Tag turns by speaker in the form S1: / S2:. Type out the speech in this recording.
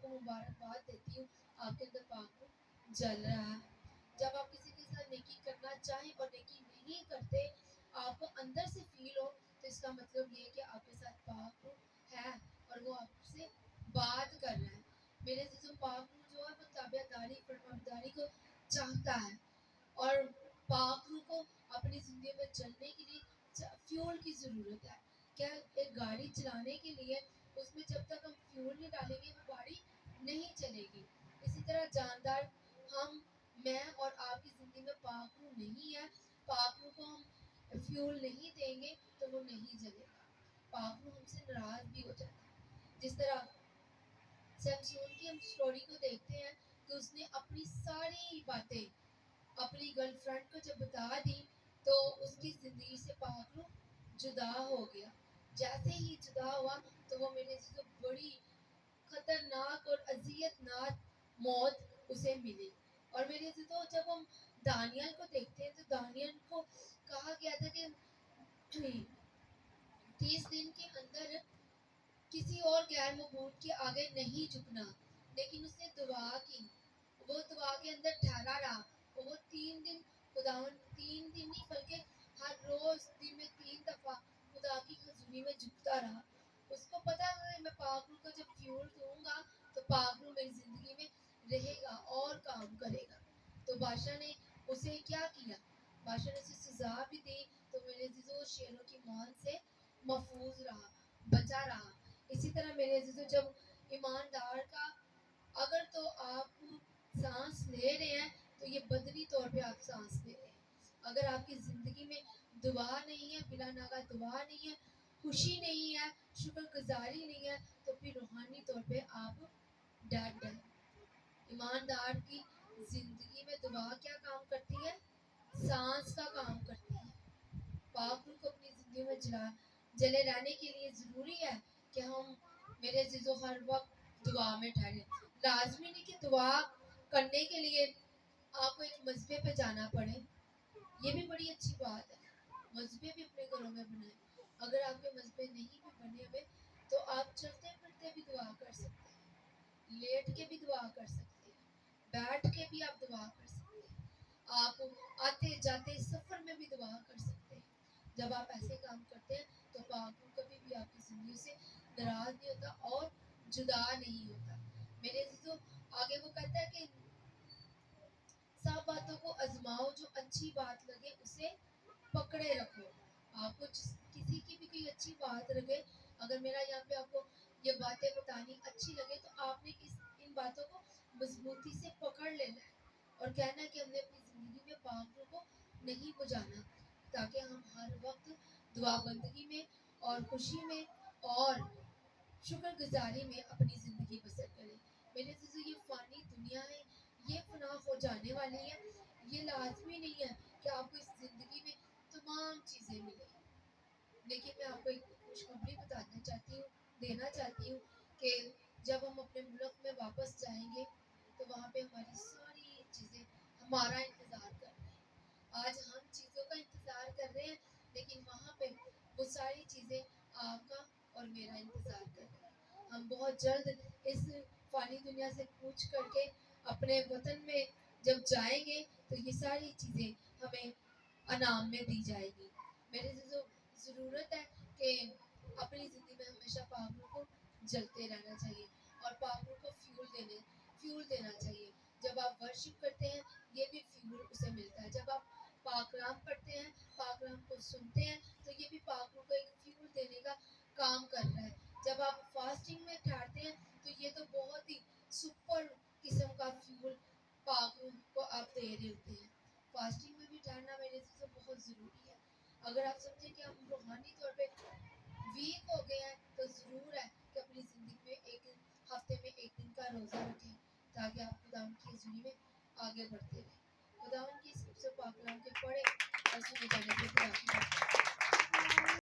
S1: کو مبارکباد دیتی ہوں، آپ کے اندر پاک روح جل رہا ہے۔ جب آپ کسی کے ساتھ نیکی کرنا چاہیں اور نیکی نہیں کرتے، آپ کو اندر سے فیل ہو، تو اس کا مطلب یہ ہے کہ آپ کے ساتھ پاک روح ہے اور وہ آپ سے بات کر رہا ہے۔ میرے عزیزوں، پاک روح جو ہے وہ تابعداری فرمانبرداری کو چاہتا ہے، اور پاک روح کو اپنی زندگی میں چلنے کے لیے فیول کی ضرورت ہے۔ کیا ایک گاڑی چلانے کے لیے اس میں جب تک ہم فیول نہیں ڈالیں گے وہ گاڑی نہیں چلے گی۔ اسی طرح جاندار میں اور آپ کی زندگی میں پاک روح نہیں ہے، پاک روح کو ہم فیول نہیں دیں گے تو وہ نہیں جلے گا، پاک روح ہم سے ناراض بھی ہو جاتا ہے۔ جس طرح سمسون کی ہم سٹوری کو دیکھتے ہیں کہ اس نے اپنی ساری باتیں اپنی گرل فرینڈ کو جب بتا دی تو اس کی زندگی سے پاک روح جدا ہو گیا۔ جیسے ہی جدا ہوا تو وہ میرے سے بڑی خطرناک اور اذیت ناک موت اسے ملی۔ اور میرے سے تو جب ہم دانیال کو دیکھتے ہیں تو دانیال کو کہا گیا تھا کہ 30 دن کے اندر کسی اور غیر معبود کے آگے نہیں جھکنا، لیکن اس نے دعا کی، وہ دعا کے اندر ٹھہرا رہا، وہ 3 دن خداوند 3 دن نہیں بلکہ ہر روز دن میں 3 دفعہ خدا کی حضوری میں جھکتا رہا۔ اس کو پتا ہے میں پاک روح کو جب فیول دوں گا تو پاک روح میری زندگی میں رہے گا اور کام کرے گا۔ تو بادشاہ نے اسے کیا کیا؟ بادشاہ نے اسے سزا بھی دی، تو میرے عزیزوں شیروں کی مان سے محفوظ رہا، بچا رہا۔ اسی طرح میرے عزیزوں جب ایماندار کا اگر تو آپ سانس لے رہے ہیں تو یہ بدنی طور پہ آپ سانس لے رہے ہیں۔ اگر آپ کی زندگی میں دعا نہیں ہے، بلا ناغہ دعا نہیں ہے، خوشی نہیں ہے، شکر گزاری نہیں ہے، تو پھر روحانی طور پہ آپ ڈیڈ ہیں۔ ایماندار کی زندگی میں دعا کیا کام کرتی ہے؟ سانس کا کام کرتی ہے۔ پاک روح کو اپنی زندگی میں جلے رہنے کے لیے ضروری ہے کہ ہم میرے عزیزوں ہر وقت دعا میں ٹھہرے۔ لازمی نہیں کہ دعا کرنے کے لیے آپ کو ایک مذبے پہ جانا پڑے، یہ بھی بڑی اچھی بات ہے، مذبے بھی اپنے گھروں میں بنائیں۔ اگر آپ کے مذبے نہیں بھی بنے ہوئے تو آپ چلتے پھرتے بھی دعا کر سکتے ہیں، لیٹ کے بھی دعا کر سکتے ہیں، بیٹھ کے بھی آپ دعا کر سکتے ہیں، آپ آتے جاتے سفر میں بھی دعا کر سکتے ہیں۔ جب آپ ایسے کام کرتے ہیں تو پاک روح کبھی بھی آپ کی زندگی سے ناراض نہیں ہوتا اور جدا نہیں ہوتا۔ میرے عزیزوں آگے وہ کہتا ہے کہ سب باتوں کو آزماؤ، جو اچھی بات لگے اسے پکڑے رکھو۔ آپ کو کسی کی بھی کوئی اچھی بات لگے، اگر میرا یہاں پہ آپ کو یہ باتیں بتانی اچھی لگے تو آپ نے ان باتوں کو مضبوطی سے پکڑ لینا ہے اور کہنا ہے کہ ہم نے اپنی زندگی میں پاک روح کو نہیں بجانا، تاکہ ہم ہر وقت دعا بندگی میں اور خوشی میں اور شکر گزاری میں اپنی زندگی بسر کریں۔ میرے عزیزو یہ فانی دنیا ہے، یہ فنا ہو جانے والی ہے، یہ لازمی نہیں ہے کہ آپ کو اس زندگی میں تمام چیزیں ملیں، لیکن میں آپ کو ایک خوشخبری بتانا چاہتی ہوں، دینا چاہتی ہوں کہ جب ہم اپنے ملک میں واپس جائیں گے تو وہاں پہ ہماری ساری چیزیں ہمارا انتظار کر رہی ہیں۔ آج ہم چیزوں کا انتظار کر رہے ہیں، لیکن وہاں پہ وہ ساری چیزیں آپ کا اور میرا انتظار کر رہے ہیں۔ ہم بہت جلد اس فانی دنیا سے کوچ کر کے اپنے وطن میں جب جائیں گے تو یہ ساری چیزیں ہمیں انعام میں دی جائے گی۔ میرے ضرورت ہے کہ اپنی زندگی میں ہمیشہ پاک روح کو جلتے رہنا چاہیے اور پاک روح کو فیول دینا چاہیے۔ جب آپ ورشپ کرتے ہیں یہ بھی فیول اسے ملتا ہے، جب آپ پاک کلام پڑھتے ہیں، پاک کلام کو سنتے ہیں تو یہ بھی پاک روح کو ایک فیول دینے کا کام کر رہا ہے۔ جب آپ فاسٹنگ میں ٹھہرتے ہیں تو یہ تو بہت ہی سپر قسم کا فیول پاک روح کو آپ دے رہے ہوتے ہیں۔ فاسٹنگ میں بھی ٹھہرنا میرے سے بہت ضروری ہے۔ اگر آپ سمجھیں کہ ہم روحانی طور پہ ویک ہو گئے ہیں تو ضرور ہے کہ اپنی زندگی میں ایک ہفتے میں 1 دن کا روزہ رکھیں تاکہ آپ خداوند کی حضوری میں آگے بڑھتے رہیں۔ خداوند کی سب سے پاک کلام کے پڑھے اور سنے جانے کے خدا کی بات